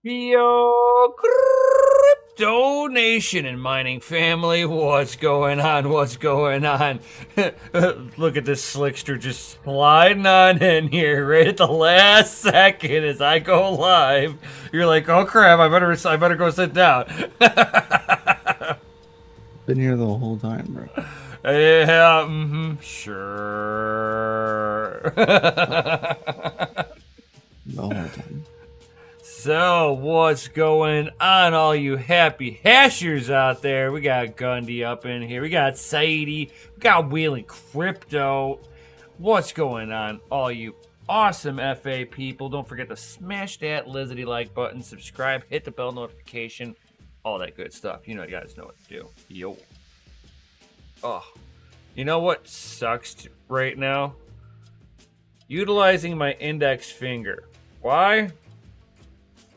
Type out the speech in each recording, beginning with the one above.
Yo, crypto nation and mining family, what's going on? What's going on? Look at this slickster just sliding on in here right at the last second as I go live. You're like, oh crap! I better go sit down. Been here the whole time, bro. Yeah, sure. The whole time. So, what's going on, all you happy hashers out there? We got Gundy up in here. We got Saidi. We got Wheeling Crypto. What's going on, all you awesome FA people? Don't forget to smash that lizardy like button, subscribe, hit the bell notification, all that good stuff. You know, you guys know what to do. Yo. Oh, you know what sucks right now? Utilizing my index finger. Why?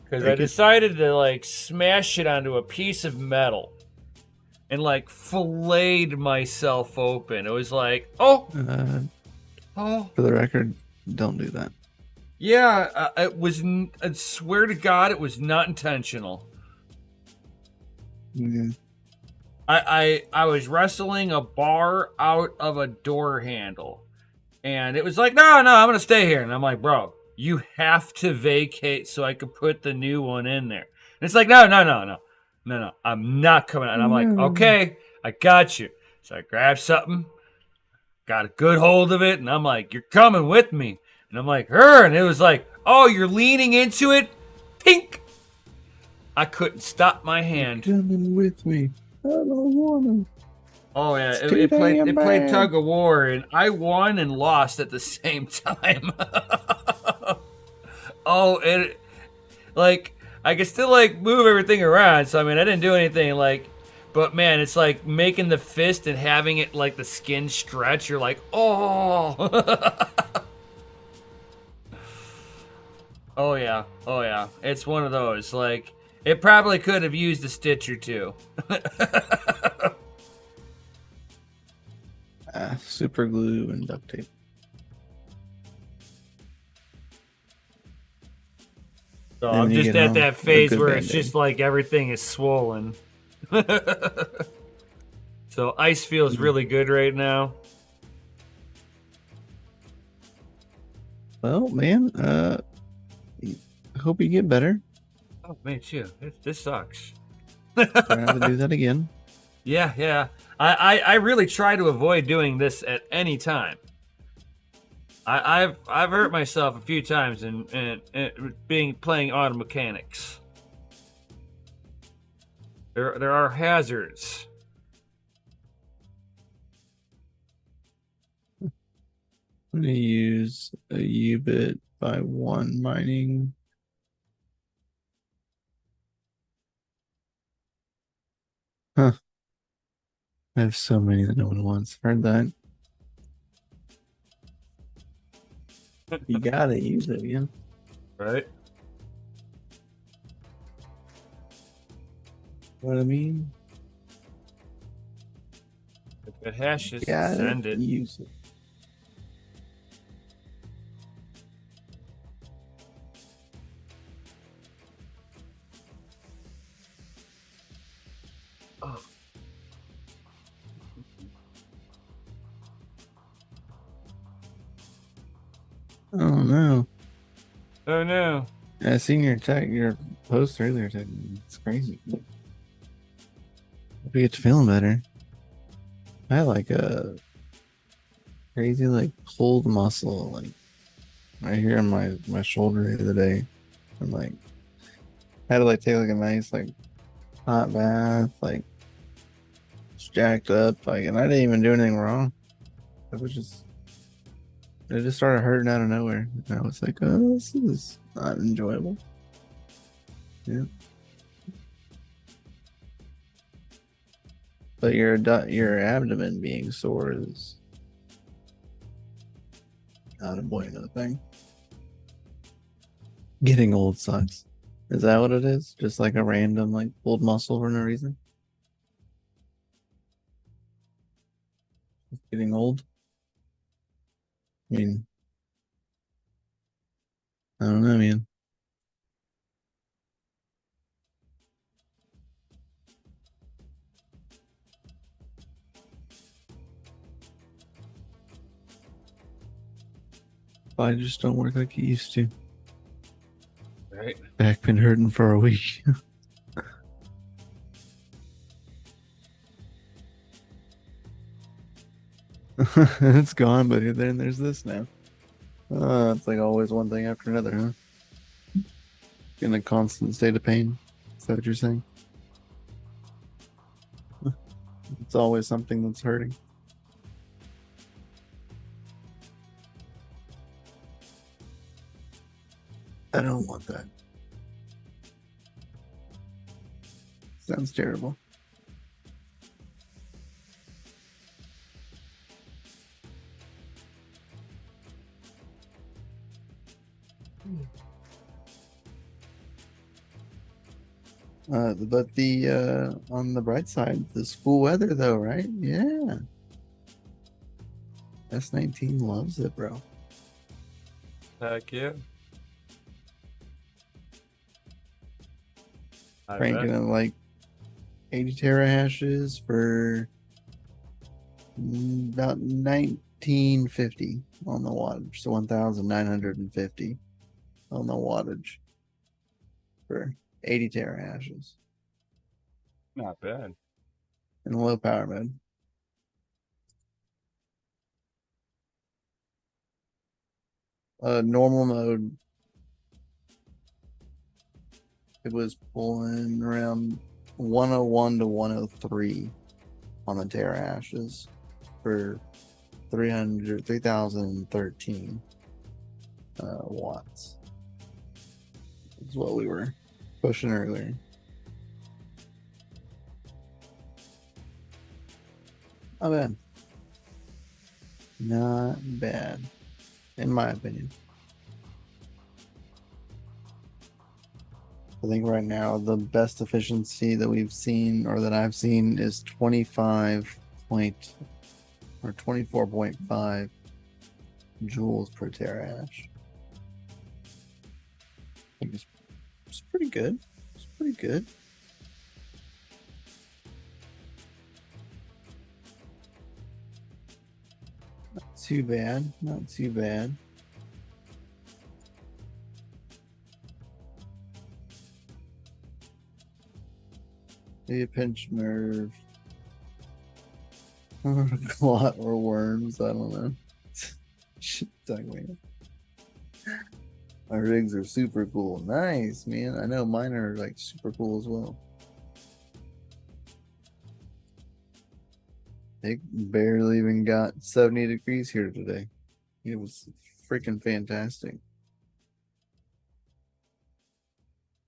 Because I decided to like smash it onto a piece of metal and like filleted myself open. It was like, oh. For the record, don't do that. Yeah, it was, I swear to God, it was not intentional. Yeah. I was wrestling a bar out of a door handle. And it was like, no, I'm going to stay here. And I'm like, bro, you have to vacate so I could put the new one in there. And it's like, no, I'm not coming out. And I'm like, okay, I got you. So I grabbed something, got a good hold of it, and I'm like, you're coming with me. And I'm like, and it was like, oh, you're leaning into it? Pink. I couldn't stop my hand. You're coming with me. I don't want to. Oh yeah, it played tug of war, and I won and lost at the same time. Oh, it like I could still like move everything around. So I mean, I didn't do anything like, but man, it's like making the fist and having it like the skin stretch. You're like, oh, oh yeah. It's one of those. Like it probably could have used a stitch or two. Super glue and duct tape. So I'm just at that phase where it's just like everything is swollen. So ice feels really good right now. Well, man, I hope you get better. Oh, me too. This sucks. Try not to do that again. Yeah. I really try to avoid doing this at any time. I've hurt myself a few times in playing auto mechanics. There are hazards. I'm gonna use a U-bit by 1 mining. Huh. I have so many that no one wants. Heard that. You gotta use it, yeah. Right? What I mean? If it hashes, Gotta send it. use it. Oh. Oh no. Oh no. I seen your post earlier. It's crazy. Hope you get to feeling better. I had like a crazy like pulled muscle like right here on my shoulder the other day. I'm like I had to like take like a nice like hot bath, like jacked up, like, and I didn't even do anything wrong. It just started hurting out of nowhere. And I was like, oh, this is not enjoyable. Yeah. But your abdomen being sore is not a bueno thing. Getting old sucks. Is that what it is? Just like a random like pulled muscle for no reason? Getting old? I mean, I don't know, man. I just don't work like it used to. Right. Back been hurting for a week. It's gone, but then there's this now. It's like always one thing after another, huh? In a constant state of pain. Is that what you're saying? It's always something that's hurting. I don't want that. Sounds terrible. But the on the bright side, the school weather though, right? Yeah. S19 loves it, bro. Heck yeah. I Cranking bet. at like 80 terahashes for about 1950 on the wattage. So 1950 on the wattage for 80 terahashes Not bad. in low power mode. Normal mode, it was pulling around 101 to 103 on the terahashes for 3013 watts. Is what we were pushing earlier. Not bad. Not bad, in my opinion. I think right now the best efficiency that we've seen or that I've seen is 25 point or 24.5 joules per terahash. I think it's pretty good. It's pretty good. Not too bad. Not too bad. Maybe a pinch nerve. Clot or worms. I don't know. Shit, man. My rigs are super cool. Nice, man. I know mine are like super cool as well. It barely even got 70 degrees here today. It was freaking fantastic.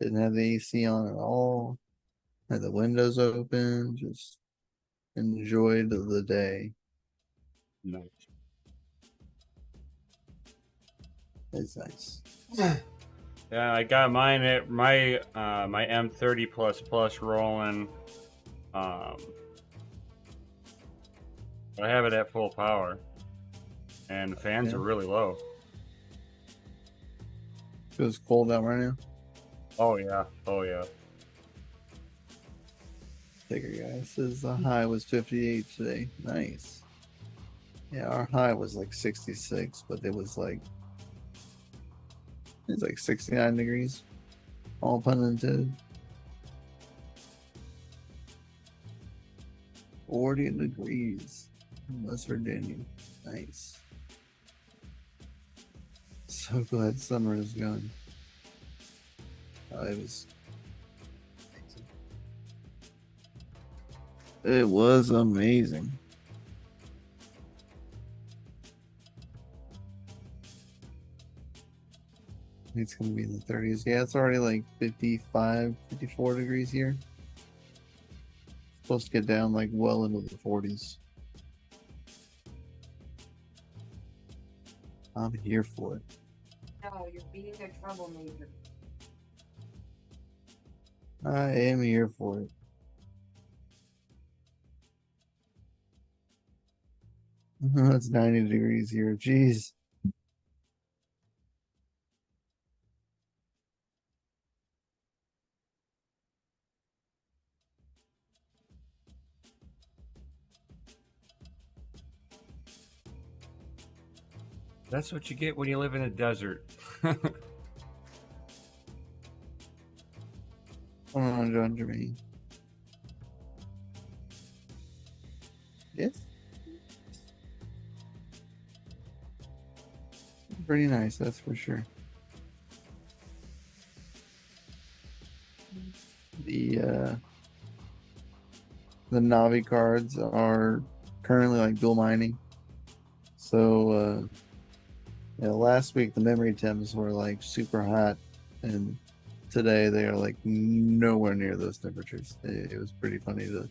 Didn't have the AC on at all. Had the windows open. Just enjoyed the day. Nice. It's nice. Yeah, I got mine at my my M30 plus rolling. I have it at full power, and the fans Yeah. are really low. Feels cold out right now. Oh yeah, oh yeah. Take it, guys. Says the high was 58 today. Nice. Yeah, our high was like 66, but it was like 69 degrees. All pun intended. 40 degrees in West Virginia. Nice. So glad summer is gone. It was It was amazing. It's gonna be in the 30s. Yeah, it's already like 55, 54 degrees here. It's supposed to get down like well into the 40s. I'm here for it. No, you're being a troublemaker. I am here for it. It's 90 degrees here. Jeez. That's what you get when you live in a desert. Hold on, John Jermaine. Yes. Pretty nice, that's for sure. The Navi cards are currently like dual mining. So last week the memory temps were like super hot, and today they are like nowhere near those temperatures. It was pretty funny to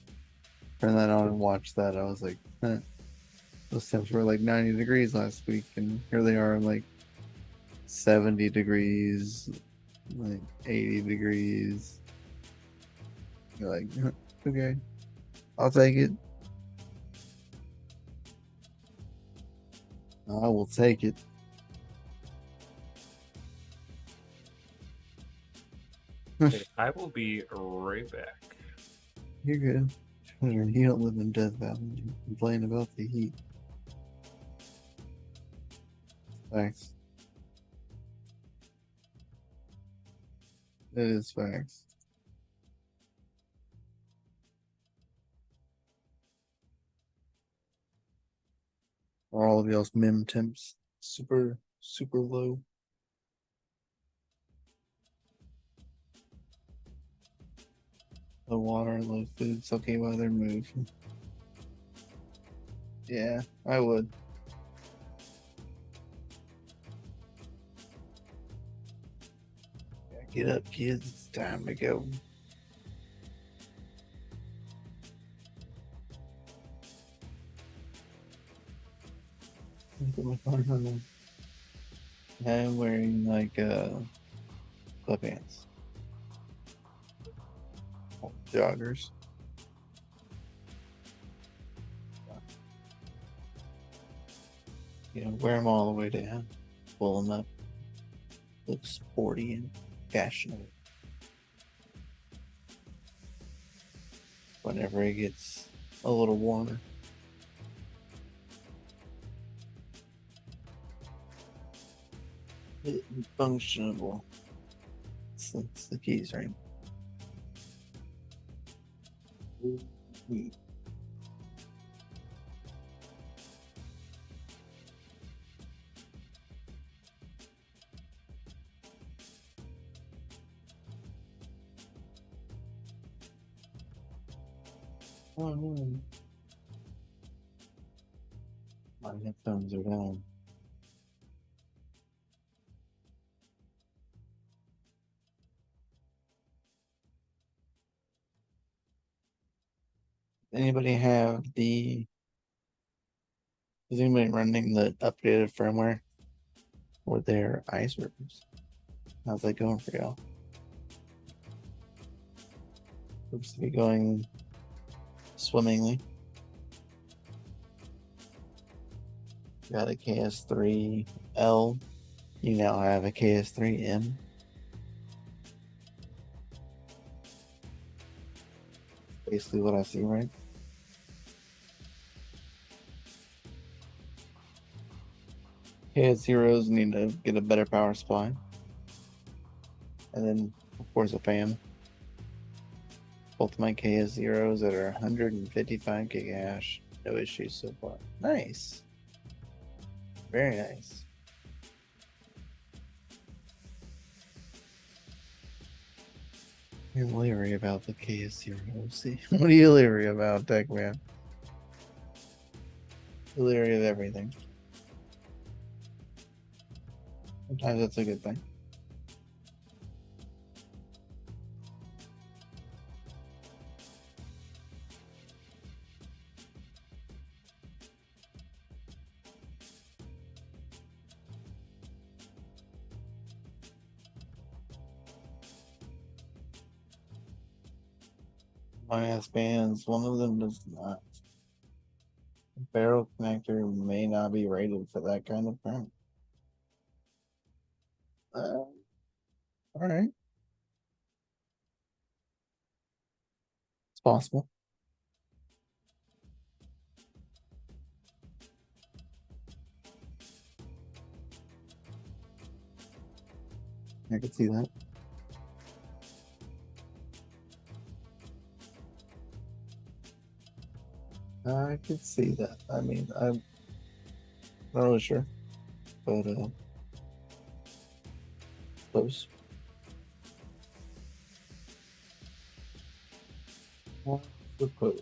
turn that on and watch that. I was like, huh. Those temps were like 90 degrees last week, and here they are like 70 degrees, like 80 degrees. You're like, okay, I'll take it. I will take it. I will be right back. You're good. You don't live in Death Valley. You complain about the heat. Facts. It is facts. Are all of y'all's mem temps super, super low? Low water, low food. It's okay while they're moving. Yeah, I would. Get up, kids. It's time to go. I'm wearing like sweatpants. Joggers. You know, wear them all the way down. Pull them up. Look sporty and fashionable. Whenever it gets a little warmer. Functionable. It's the keys, right? Oh no. My headphones are down. Anybody have the is anybody running the updated firmware for their ice rivers? How's that going for y'all? Looks to be going swimmingly. Got a KS3L. You now have a KS3M. Basically what I see, right? KS0s need to get a better power supply. And then, of course, a fan. Both of my KS0s that are 155 gigahash. No issues so far. Nice. Very nice. You're leery about the KS0. See, what are you leery about, Tech Man? You're leery of everything. Sometimes that's a good thing. My ass bands, one of them does not. The barrel connector may not be rated for that kind of current. All right. It's possible. I could see that. I could see that. I mean, I'm not really sure, but close. Close.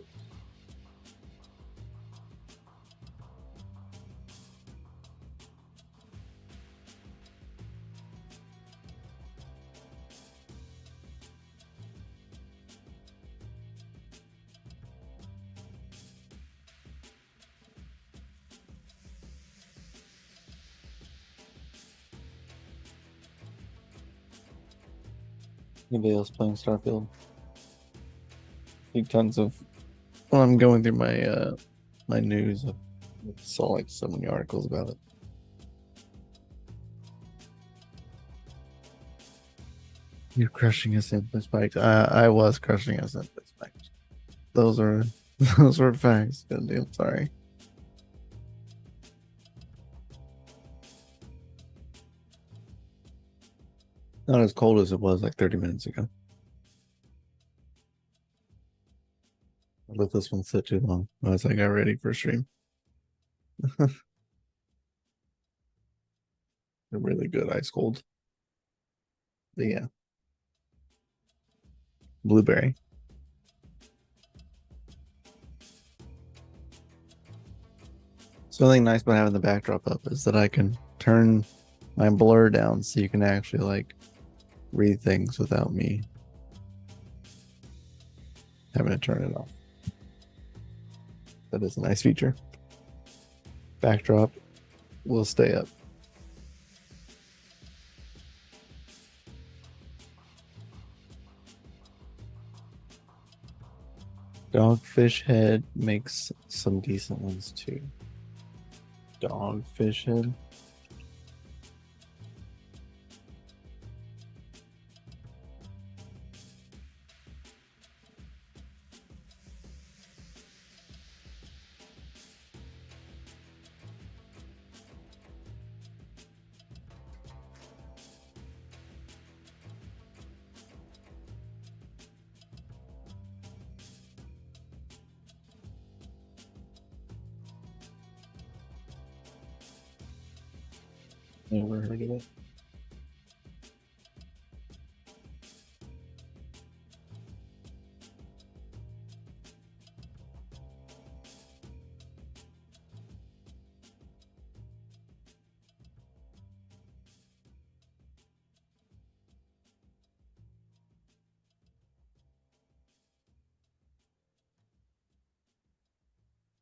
Anybody else playing Starfield? I think tons of. Well, I'm going through my my news. I saw like so many articles about it. You're crushing us in spikes. I was crushing us in spikes. Those are those were facts. I'm sorry. Not as cold as it was like 30 minutes ago. I let this one sit too long as I got ready for stream. They're really good ice cold. But yeah. Blueberry. Something nice about having the backdrop up is that I can turn my blur down so you can actually like read things without me having to turn it off. That is a nice feature. Backdrop will stay up. Dogfish Head makes some decent ones too. Dogfish Head. Never heard of it.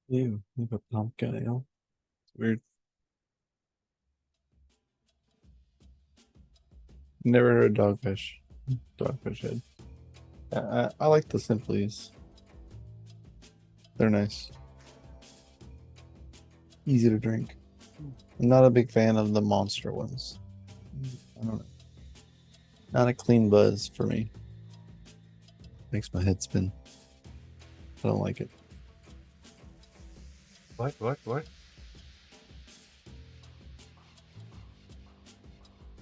Ew, you have a pumpkin ale. It's weird. Never heard of Dogfish. Dogfish Head. I like the Simplies. They're nice. Easy to drink. I'm not a big fan of the monster ones. I don't know. Not a clean buzz for me. Makes my head spin. I don't like it. What?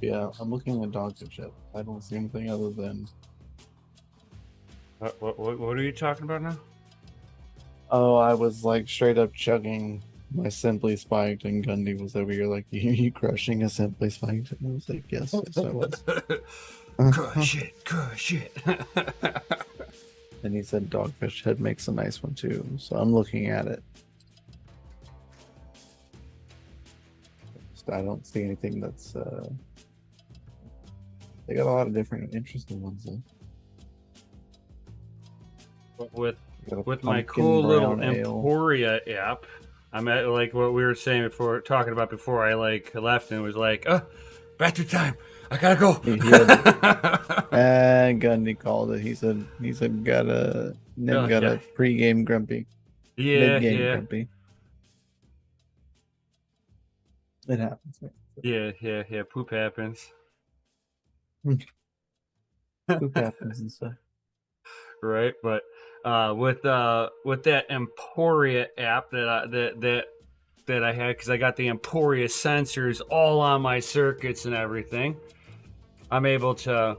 Yeah, I'm looking at Dogfish Head. I don't see anything other than. What are you talking about now? Oh, I was like straight up chugging my Simply Spiked, and Gundy was over here like, you crushing a Simply Spiked? And I was like, yes, I was. Crush it. And he said Dogfish Head makes a nice one too. So I'm looking at it. I don't see anything that's they got a lot of different interesting ones though. With my cool little Emporia app, I'm at like what we were saying before, talking about before I like left, and was like, oh, bathroom time. I gotta go. And Gundy called it. He said got a pre-game grumpy. Mid-game grumpy. It happens, man. Yeah. Poop happens. Poop happens and stuff. Right, but with that Emporia app that I had, because I got the Emporia sensors all on my circuits and everything. I'm able to.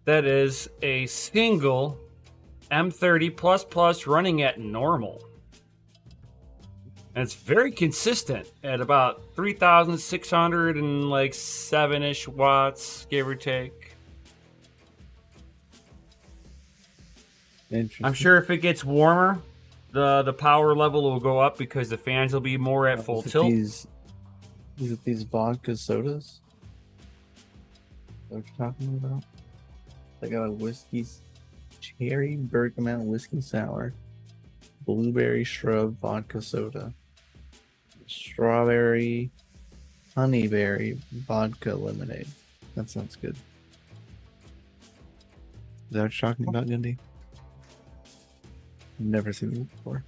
That is a single M30++ running at normal. And it's very consistent at about 3,607-ish watts, give or take. Interesting. I'm sure if it gets warmer, the power level will go up because the fans will be more at full tilt. Is it these vodka sodas? What you're talking about? They got a whiskey, cherry bergamot whiskey sour, blueberry shrub vodka soda, strawberry honeyberry vodka lemonade. That sounds good. Is that what you're talking about, Gundy? Never seen it before.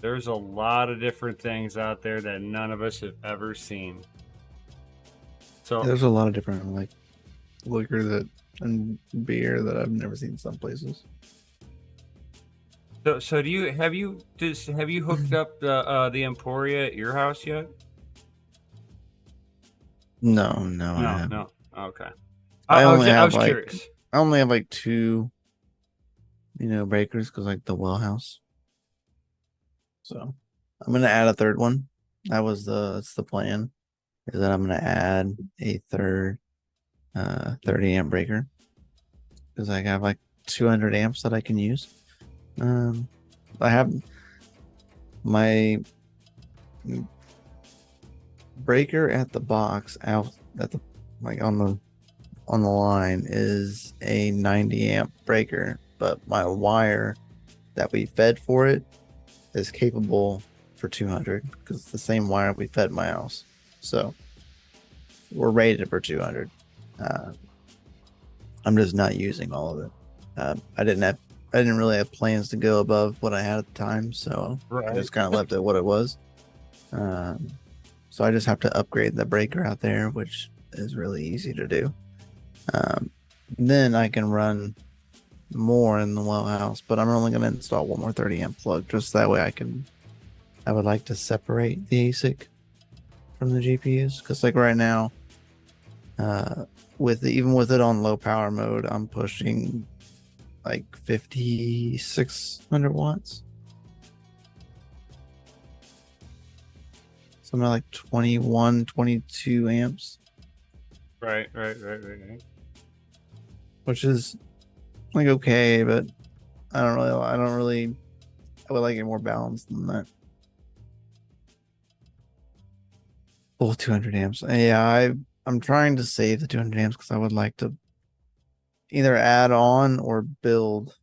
There's a lot of different things out there that none of us have ever seen. So There's a lot of different like liquor and beer that I've never seen some places. So do you have you hooked up the Emporia at your house yet? No, I No, haven't. no. Okay. I was curious. I only have like 2, breakers because like the well house. So I'm gonna add a third one. That's the plan. Is that I'm gonna add a third 30 amp breaker because I have like 200 amps that I can use. I have my breaker at the box out at the like on the line is a 90 amp breaker, but my wire that we fed for it is capable for 200 because it's the same wire we fed my house. So we're rated for 200. I'm just not using all of it. I didn't really have plans to go above what I had at the time, so I just kind of left it what it was. So I just have to upgrade the breaker out there, which is really easy to do. Then I can run more in the well house, but I'm only going to install one more 30 amp plug just that way I would like to separate the ASIC from the GPUs because like right now, even with it on low power mode, I'm pushing like 5,600 watts. Something like 21, 22 amps. Right. Which is like okay, but I would like it more balanced than that. Full 200 amps. Yeah, I'm trying to save the 200 amps because I would like to either add on or build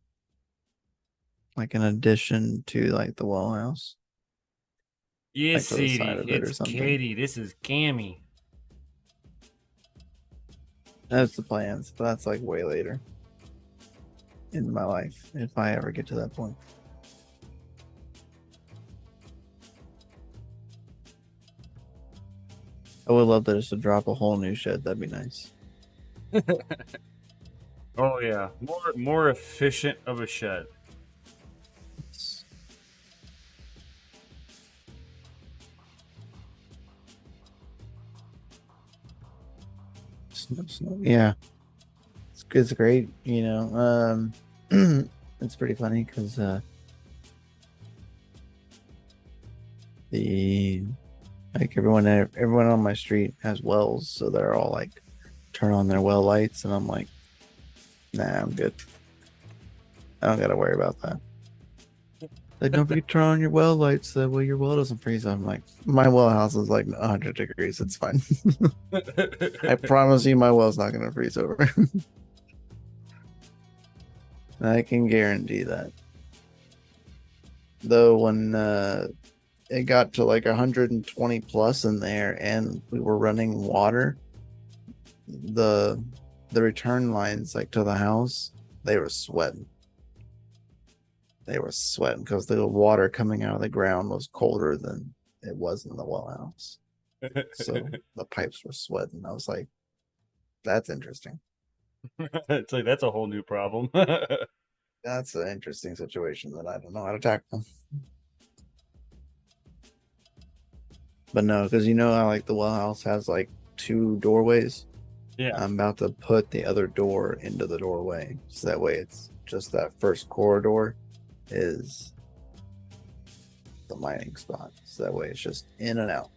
like an addition to like the well house. Yes, like to the side of it it's or something. Katie. This is Cammy. That's the plans, but that's like way later in my life if I ever get to that point. I would love to drop a whole new shed. That'd be nice. Oh yeah, more efficient of a shed. Yeah, it's great. It's pretty funny because everyone on my street has wells, so they're all like turn on their well lights, and I'm like, nah, I'm good. I don't gotta worry about that. Like, don't forget to turn on your well lights that way your well doesn't freeze. I'm like, my well house is like 100 degrees. It's fine. I promise you, my well's not gonna freeze over. I can guarantee that. Though when it got to like 120 plus in there and we were running water, the return lines like to the house, they were sweating. They were sweating because the water coming out of the ground was colder than it was in the well house. So the pipes were sweating. I was like, that's interesting. It's like that's a whole new problem. That's an interesting situation that I don't know how to tackle. But no, because you know how like the well house has like 2 doorways. Yeah. I'm about to put the other door into the doorway, so that way it's just that first corridor is the mining spot. So that way it's just in and out,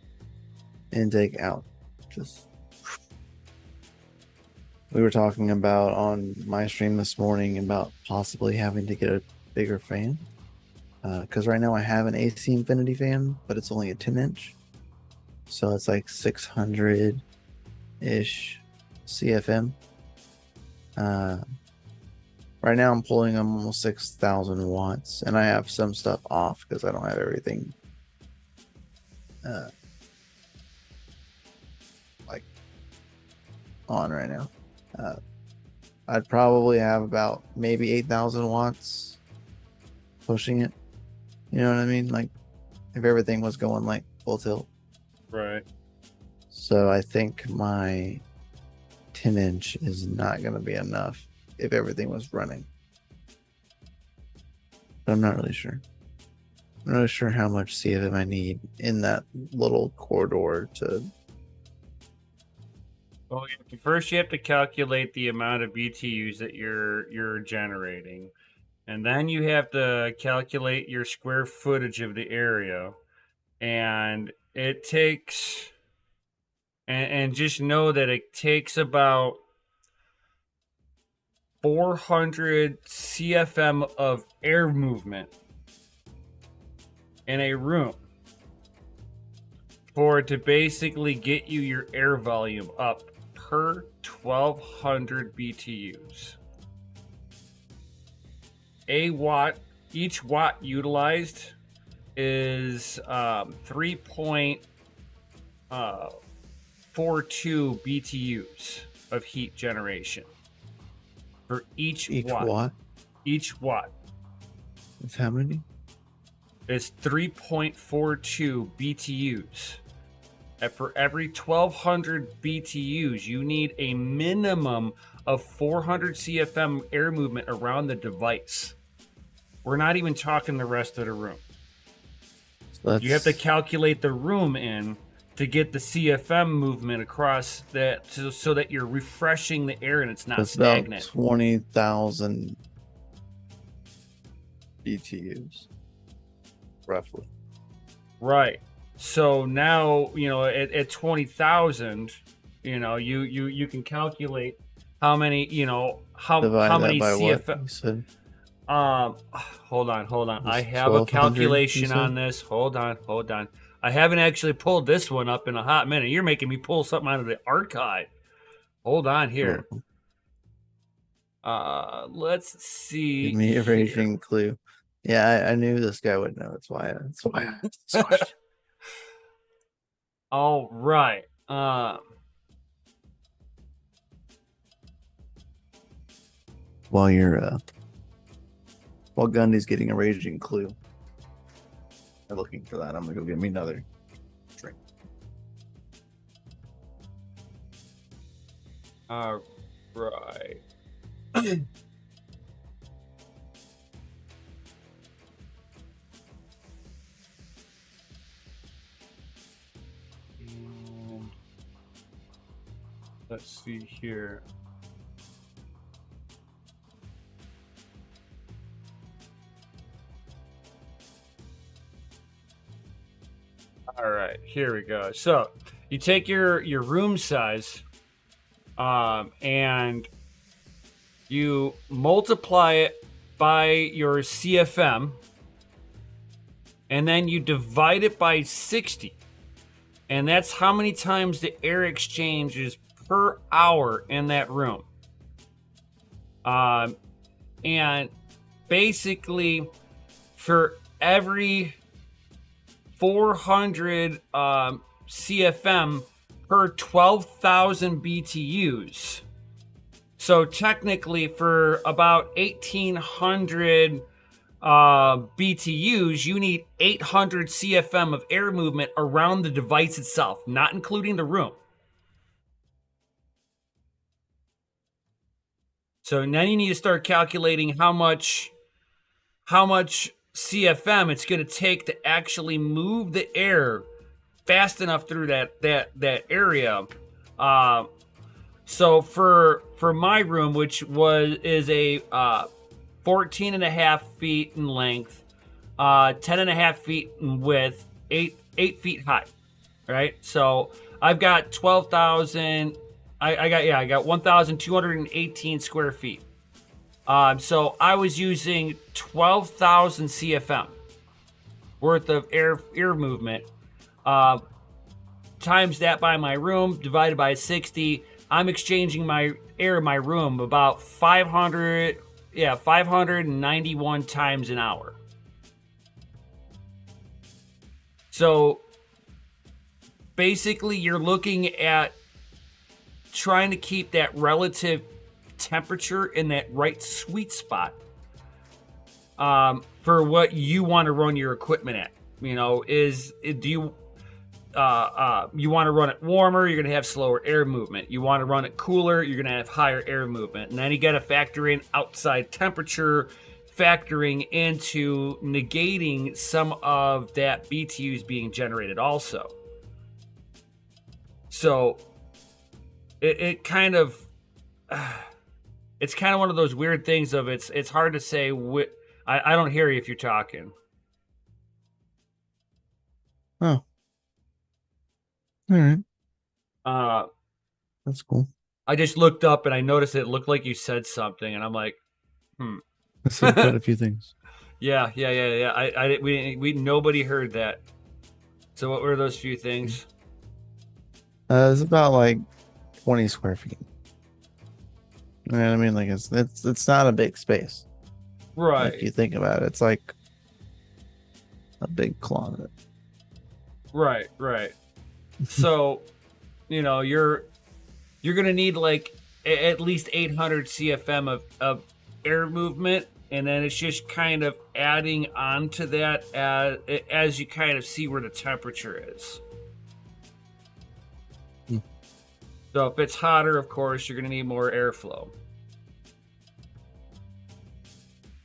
intake out. Just we were talking about on my stream this morning about possibly having to get a bigger fan. Because right now I have an AC Infinity fan, but it's only a 10-inch. So it's like 600 ish CFM. Right now I'm pulling almost 6,000 watts, and I have some stuff off because I don't have everything like on right now. I'd probably have about maybe 8,000 watts pushing it. You know what I mean? Like if everything was going like full tilt. Right. So I think my 10-inch is not going to be enough if everything was running. But I'm not really sure. I'm not really sure how much CFM I need in that little corridor to. Well, first you have to calculate the amount of BTUs that you're generating, and then you have to calculate your square footage of the area, and it takes, and just know that it takes about 400 CFM of air movement in a room for it to basically get you your air volume up per 1200 BTUs. Each watt utilized is 3.42 BTUs of heat generation for each watt. Each watt. It's how many? It's 3.42 BTUs. And for every 1200 BTUs, you need a minimum of 400 CFM air movement around the device. We're not even talking the rest of the room. So you have to calculate the room in to get the CFM movement across that, so that you're refreshing the air and it's not stagnant. About 20,000 BTUs, roughly. Right. So now, at 20,000, you can calculate how many, how many CFM. Hold on. I have a calculation on this. Hold on. I haven't actually pulled this one up in a hot minute. You're making me pull something out of the archive. Hold on here. Let's see. Give me a raging clue. Yeah, I knew this guy would know. That's why I asked this question. All right. While Gundy's getting a raging clue, I'm looking for that. I'm gonna go get me another drink. All right. Let's see here. All right, here we go. So you take your room size, and you multiply it by your CFM, and then you divide it by 60, and that's how many times the air exchange is per hour in that room. And basically, for every 400 CFM per 12,000 BTUs. So technically, for about 1,800 BTUs, you need 800 CFM of air movement around the device itself, not including the room. So now you need to start calculating how much CFM it's going to take to actually move the air fast enough through that area. So for my room, which is a 14 and a half feet in length, 10 and a half feet in width, 8 feet high, right? So I've got 12,000. I got 1,218 square feet. So I was using 12,000 CFM worth of air movement. Times that by my room, divided by 60. I'm exchanging my air in my room about 591 times an hour. So basically, you're looking at trying to keep that relative temperature in that right sweet spot for what you want to run your equipment at. You know, do you you want to run it warmer, you're going to have slower air movement. You want to run it cooler, you're going to have higher air movement. And then you got to factor in outside temperature, factoring into negating some of that BTUs being generated also. So it kind of it's kind of one of those weird things of it's hard to say I don't hear you if you're talking. Oh. All right. That's cool. I just looked up and I noticed it looked like you said something, and I'm like, I said quite a few things. Yeah. We nobody heard that. So what were those few things? It's about like 20 square feet. You know what I mean? Like it's not a big space. Right. If you think about it, it's like a big closet. Right. So, you know, you're gonna need like at least 800 CFM of air movement, and then it's just kind of adding on to that as you kind of see where the temperature is. So if it's hotter, of course, you're gonna need more airflow.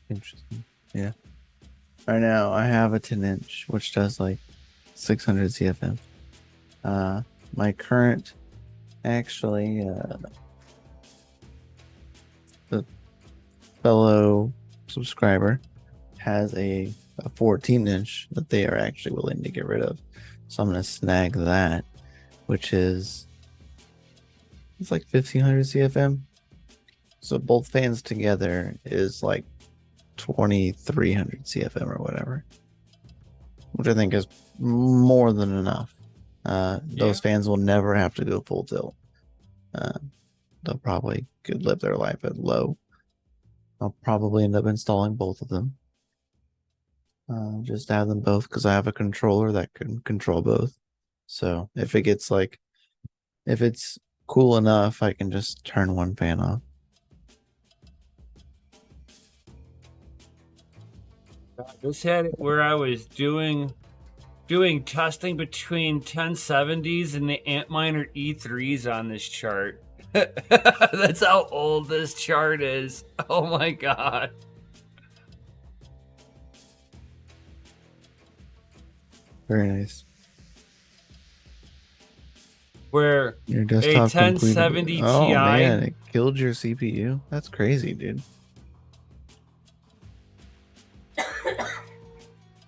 Interesting. Yeah. Right now, I have a 10-inch, which does like 600 CFM. My current, actually, the fellow subscriber has a 14-inch that they are actually willing to get rid of. So I'm going to snag that, which is, it's like 1,500 CFM. So both fans together is like 2,300 CFM or whatever, which I think is more than enough. Those fans will never have to go full tilt. They'll probably could live their life at low. I'll probably end up installing both of them. Just have them both because I have a controller that can control both. So if it's cool enough, I can just turn one fan off. I just had it where I was doing testing between 1070s and the Antminer E3s on this chart. That's how old this chart is. Oh my god. Very nice. Where your a desktop 1070 completed. Oh Ti. man, it killed your CPU. That's crazy, dude.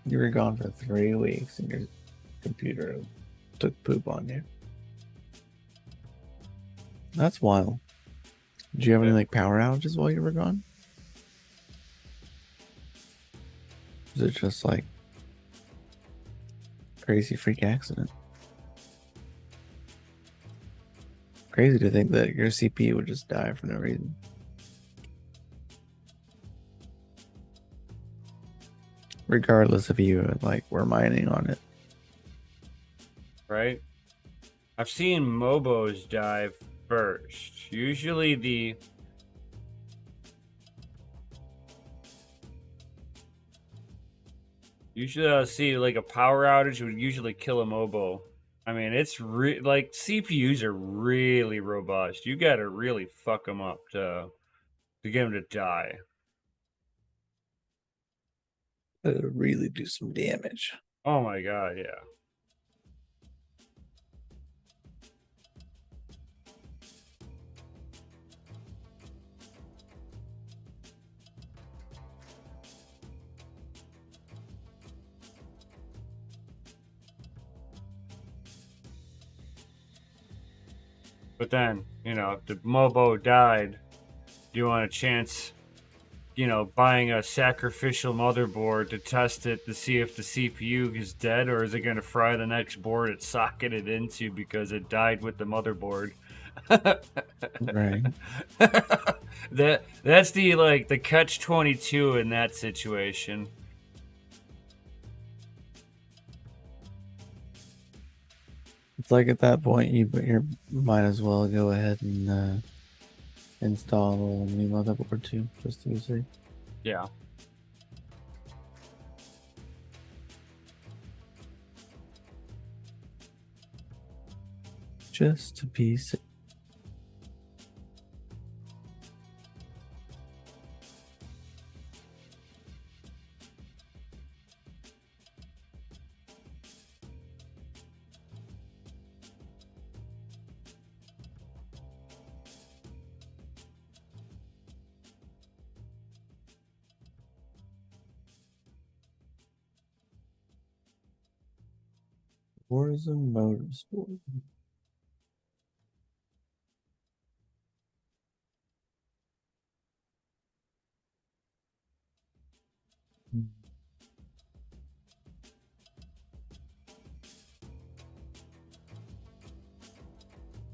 You were gone for 3 weeks and your computer took poop on you. That's wild. Did you have any like power outages while you were gone? Was it just like crazy freak accident? Crazy to think that your CPU would just die for no reason. Regardless if you like were mining on it. Right? I've seen Mobos die first. Usually I'll see like a power outage would usually kill a Mobo. I mean, it's like CPUs are really robust. You got to really fuck them up to get them to die. It'll really do some damage. Oh my god, yeah. But then, if the Mobo died, do you want a chance, buying a sacrificial motherboard to test it to see if the CPU is dead, or is it going to fry the next board it socketed into because it died with the motherboard? Right. That's the catch-22 in that situation. It's like at that point you might as well go ahead and install a new motherboard too, just to be safe. Yeah. Just to be safe. Forza Motorsport.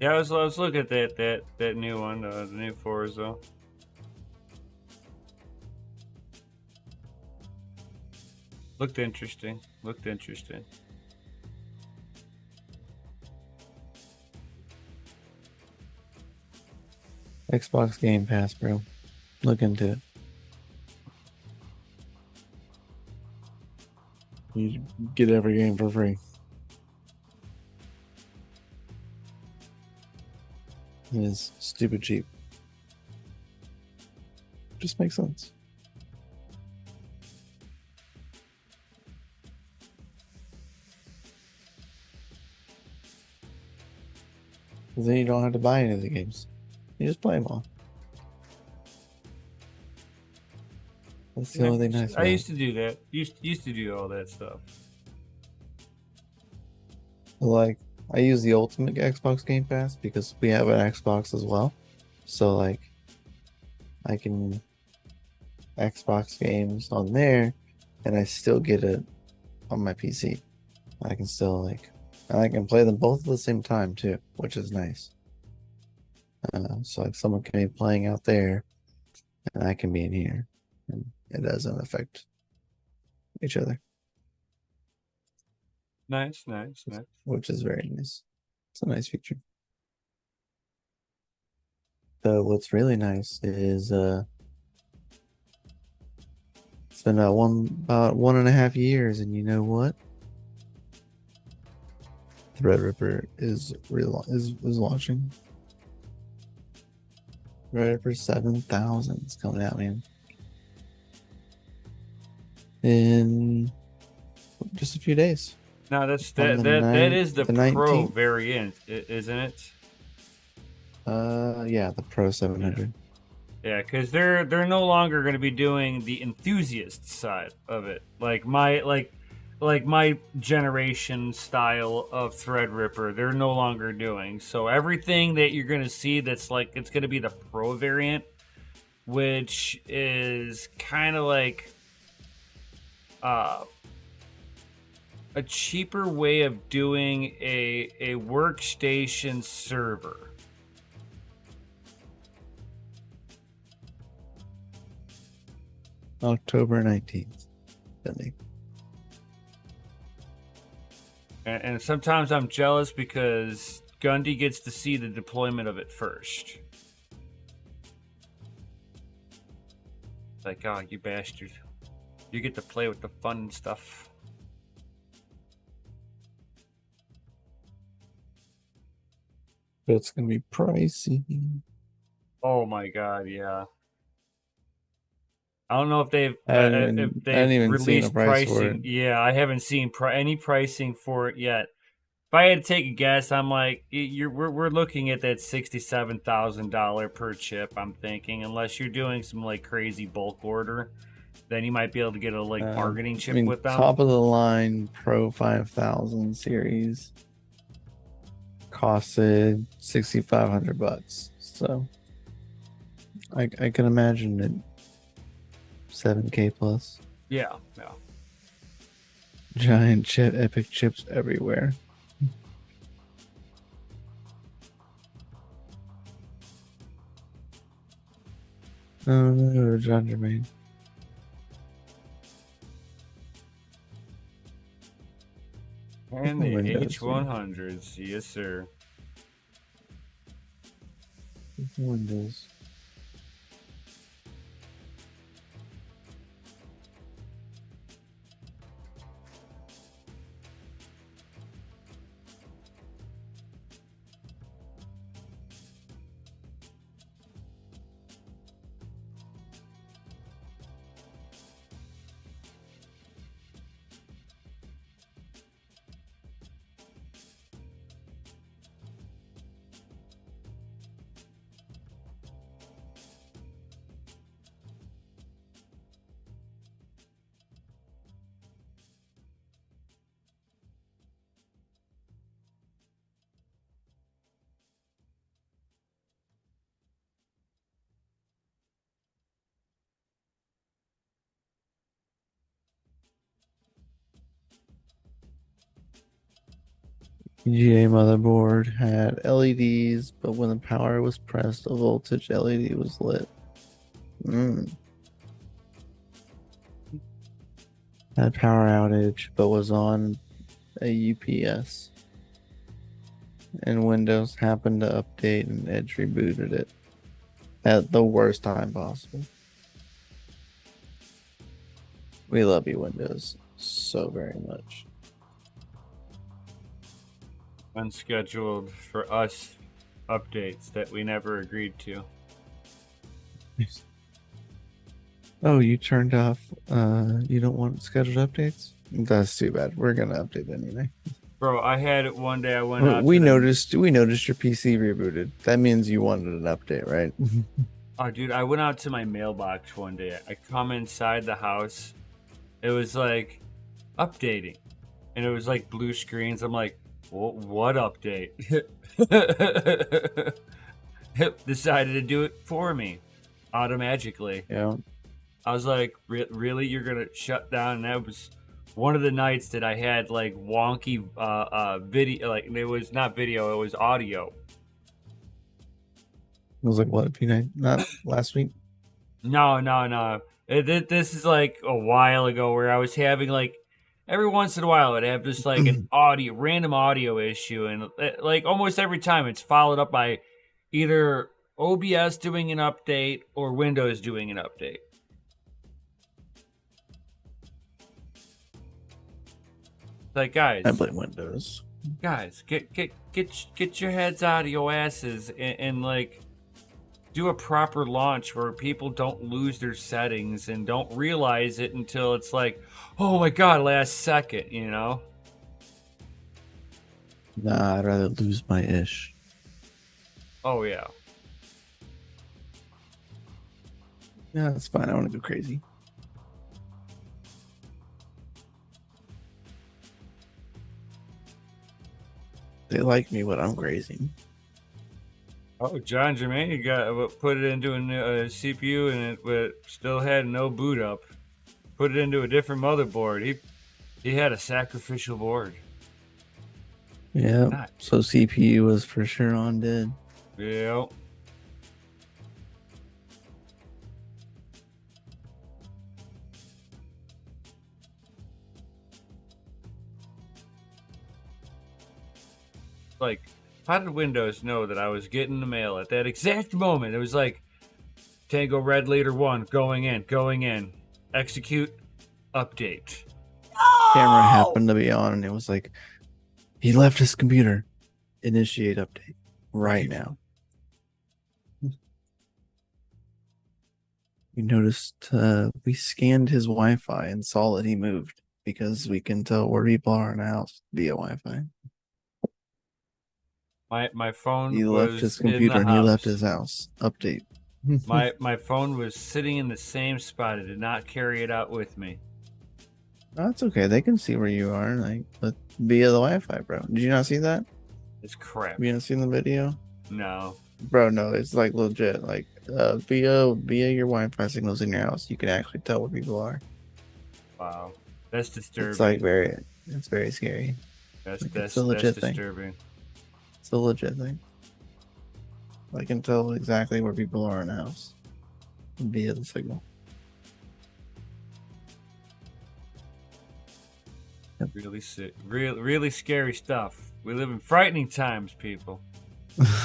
Yeah, I was looking at that new one, the new Forza. Looked interesting. Xbox Game Pass, bro. Look into it. You get every game for free. It is stupid cheap. Just makes sense. Because then you don't have to buy any of the games. You just play them all. That's the only thing nice about I it. used to do that. Used to do all that stuff. Like, I use the Ultimate Xbox Game Pass because we have an Xbox as well. So, like, I can Xbox games on there, and I still get it on my PC. I can still, and I can play them both at the same time, too, which is nice. So, like, someone can be playing out there, and I can be in here, and it doesn't affect each other. Nice. Which is very nice. It's a nice feature. So what's really nice is it's been about 1.5 years, and you know what? Threadripper is launching. Threadripper 7000 is coming out, man. In just a few days. No, that is the Pro 19th. variant, isn't it? Yeah, the Pro 700. Yeah, because they're no longer going to be doing the enthusiast side of it, like my generation style of Threadripper. They're no longer doing. So everything that you're going to see that's it's going to be the Pro variant, which is kind of like a cheaper way of doing a workstation server. October 19th. And sometimes I'm jealous because Gundy gets to see the deployment of it first. Like, oh, you bastard. You get to play with the fun stuff. But it's going to be pricey. Oh my god, yeah. I don't know if they've released pricing. Yeah, I haven't seen any pricing for it yet. If I had to take a guess, I'm like, we're looking at that $67,000 per chip. I'm thinking, unless you're doing some crazy bulk order, then you might be able to get a bargaining chip with them. Top of the line Pro 5000 series costed $6,500. So I can imagine it 7K plus. Yeah, yeah. Giant chip, epic chips everywhere. Oh no, John Jermaine. And the Windows, H100s, yes sir. Windows. DCA motherboard had LEDs, but when the power was pressed, a voltage LED was lit. Had power outage, but was on a UPS. And Windows happened to update and Edge rebooted it at the worst time possible. We love you, Windows, so very much. Unscheduled for us updates that we never agreed to. Oh, you turned off. You don't want scheduled updates? That's too bad. We're gonna update anyway. Bro, I had it one day. I went out. We noticed your PC rebooted. That means you wanted an update, right? Oh, dude, I went out to my mailbox one day. I come inside the house. It was like updating, and it was like blue screens. I'm like, what update? Decided to do it for me, automagically. Yeah. I was like, really? You're gonna shut down? And that was one of the nights that I had like wonky video. Like it was not video, it was audio. It was like what? Not last week. No. This is like a while ago where I was having like every once in a while I'd have just like an random audio issue, and like almost every time it's followed up by either OBS doing an update or Windows doing an update. Like, guys, I blame Windows. Guys, get your heads out of your asses and like do a proper launch where people don't lose their settings and don't realize it until it's like, oh my god, last second, you know? Nah, I'd rather lose my ish. Oh yeah. Yeah, that's fine. I want to go crazy. They like me when I'm crazy. Oh, John Jermaine put it into a CPU and it still had no boot up. Put it into a different motherboard. He had a sacrificial board. Yeah. Nice. So CPU was for sure on dead. Yeah. Like, how did Windows know that I was getting the mail at that exact moment? It was like, Tango Red Leader 1, going in, execute, update. Camera happened to be on, and it was like, he left his computer. Initiate update right now. You noticed we scanned his Wi-Fi and saw that he moved because we can tell where people are in the house via Wi-Fi. My phone He was left his computer and he left his house. Update. my phone was sitting in the same spot. I did not carry it out with me. That's okay. They can see where you are, like, but via the Wi-Fi, bro. Did you not see that? It's crap. You haven't seen the video? No. Bro, no, it's like legit. Like via your Wi-Fi signals in your house, you can actually tell where people are. Wow. That's disturbing. It's like it's very scary. It's a legit thing. Disturbing. It's a legit thing. I can tell exactly where people are in the house via the signal. Really scary stuff. We live in frightening times, people.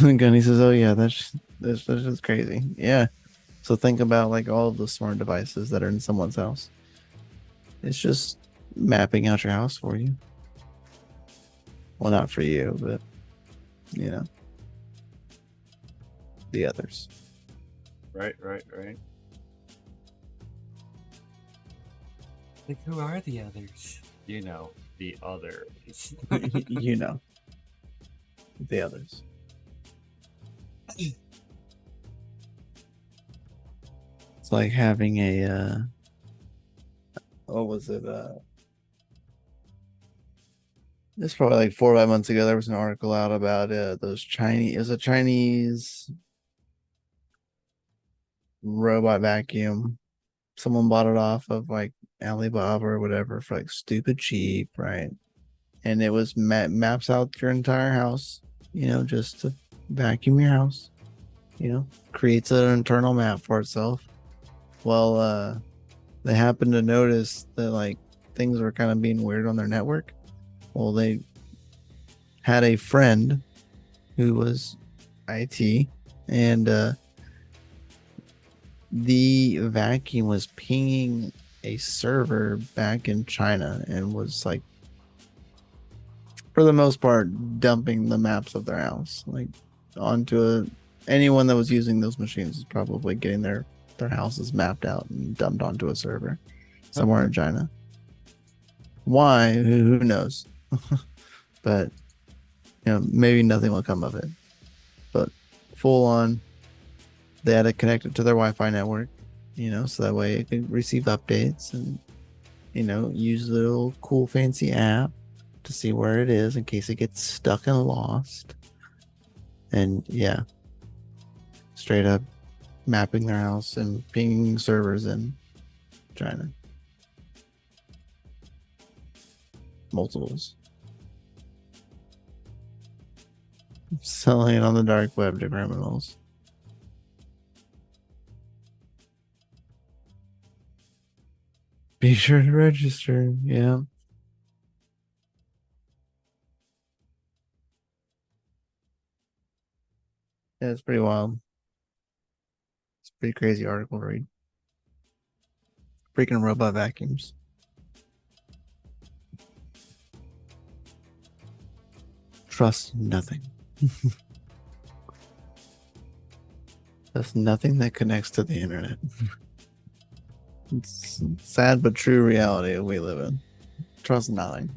Gunny says, "Oh yeah, that's just crazy." Yeah. So think about like all of the smart devices that are in someone's house. It's just mapping out your house for you. Well, not for you, but you know, the others. Right. Like, who are the others? You know, the others. You know, the others. It's like having a what was it? This probably like 4 or 5 months ago. There was an article out about those Chinese. It was a Chinese robot vacuum. Someone bought it off of like Alibaba or whatever for like stupid cheap, right? And it was maps out your entire house, you know, just to vacuum your house, you know, creates an internal map for itself. Well, they happened to notice that like things were kind of being weird on their network. Well, they had a friend who was IT, and the vacuum was pinging a server back in China and was like, for the most part, dumping the maps of their house like onto anyone that was using those machines is probably getting their houses mapped out and dumped onto a server somewhere in China. Why? Who knows? But you know, maybe nothing will come of it. But full on, they had to connect it to their Wi-Fi network, you know, so that way it could receive updates and, you know, use the little cool fancy app to see where it is in case it gets stuck and lost. And yeah, straight up mapping their house and pinging servers in China. Multiples. Selling it on the dark web to criminals. Be sure to register. Yeah. Yeah, it's pretty wild. It's a pretty crazy article to read. Freaking robot vacuums. Trust nothing. There's nothing that connects to the internet. It's sad but true reality we live in. Trust nothing.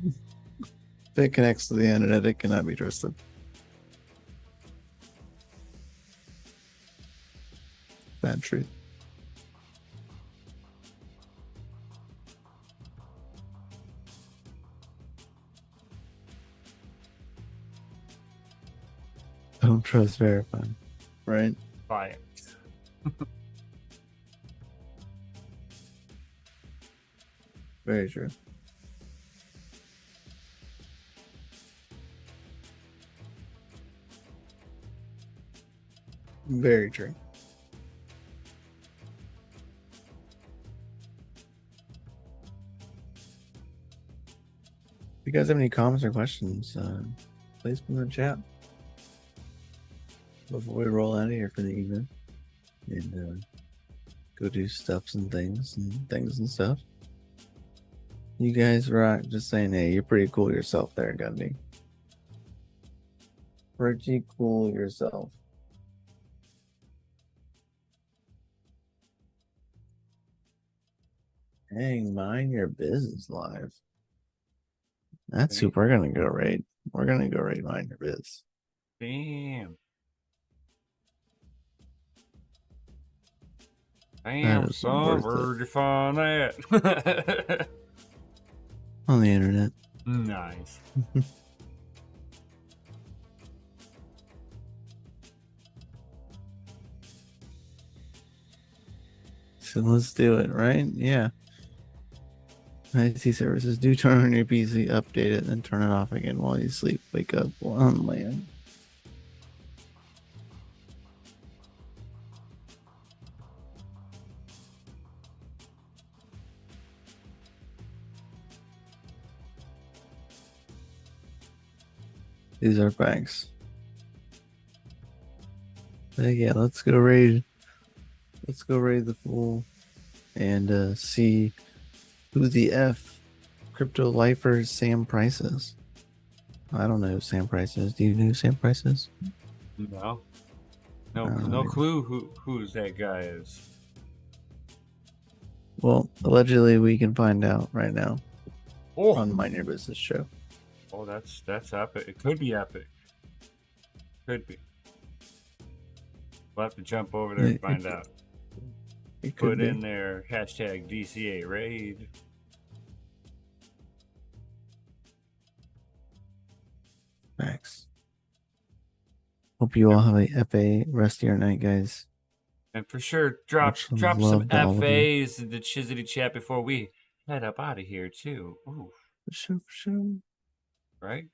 If it connects to the internet, it cannot be trusted. Sad truth. Don't trust verify. Right? Fine. Very true. Very true. If you guys have any comments or questions, please put in the chat before we roll out of here for the evening and go do stuffs and things and stuff. You guys rock. Just saying, hey, you're pretty cool yourself there, Gundy. Pretty cool yourself. Dang, mind your business live. That's who we're gonna go raid. We're gonna go raid mind your biz. Damn. That Damn, is son, worth it. where'd you find that? On the internet. Nice. So let's do it, right? Yeah. IT services do turn on your PC, update it, then turn it off again while you sleep. Wake up on land. These are facts. Yeah, let's go raid. Let's go raid the fool and see who the F crypto lifer Sam Price is. I don't know who Sam Price is. Do you know who Sam Price is? No. No clue who's that guy is. Well, allegedly we can find out right now Oh, on Mind Your Business show. oh, that's epic. It could be epic. Could be. We'll have to jump over there and find out. It could Put be. in there hashtag DCA raid. Facts. Hope you all have a FA rest of your night, guys. And for sure, drop Much some love to all of you. FAs in the Chizzity chat before we head up out of here too. Ooh, For sure, for sure. right?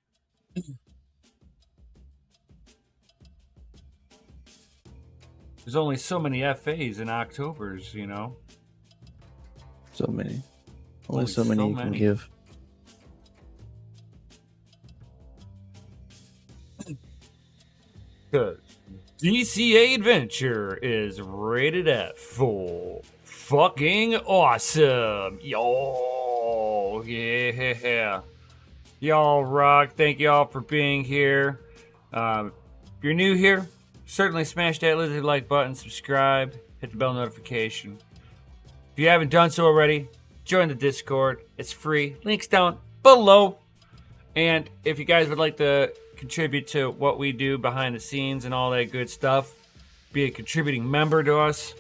There's only so many FAs in October's, you know. So many. Only Only so many so you can many. give. Cause DCA Adventure is rated at full fucking awesome. Yo, yeah. Y'all rock. Thank y'all for being here. If you're new here, certainly smash that lizard like button, subscribe, hit the bell notification. If you haven't done so already, join the Discord. It's free. Links down below. And if you guys would like to contribute to what we do behind the scenes and all that good stuff, be a contributing member to us,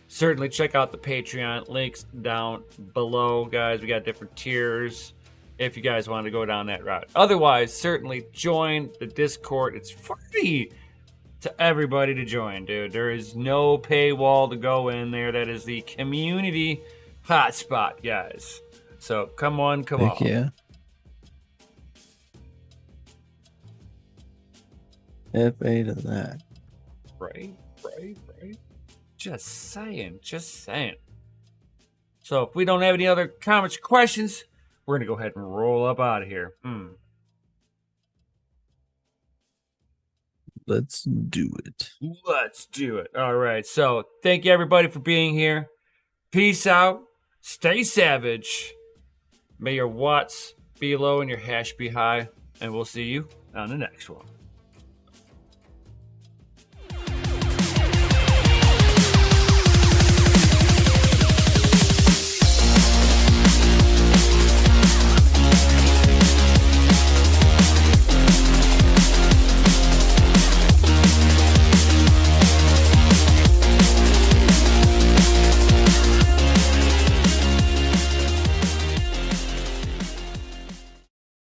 certainly check out the Patreon. Links down below, guys. We got different tiers if you guys want to go down that route. Otherwise, certainly join the Discord. It's free to everybody to join, dude. There is no paywall to go in there. That is the community hotspot, guys. So come on. Heck yeah. FA to that. Right. Just saying. So if we don't have any other comments or questions, we're going to go ahead and roll up out of here. Let's do it. Let's do it. All right. So thank you, everybody, for being here. Peace out. Stay savage. May your watts be low and your hash be high. And we'll see you on the next one.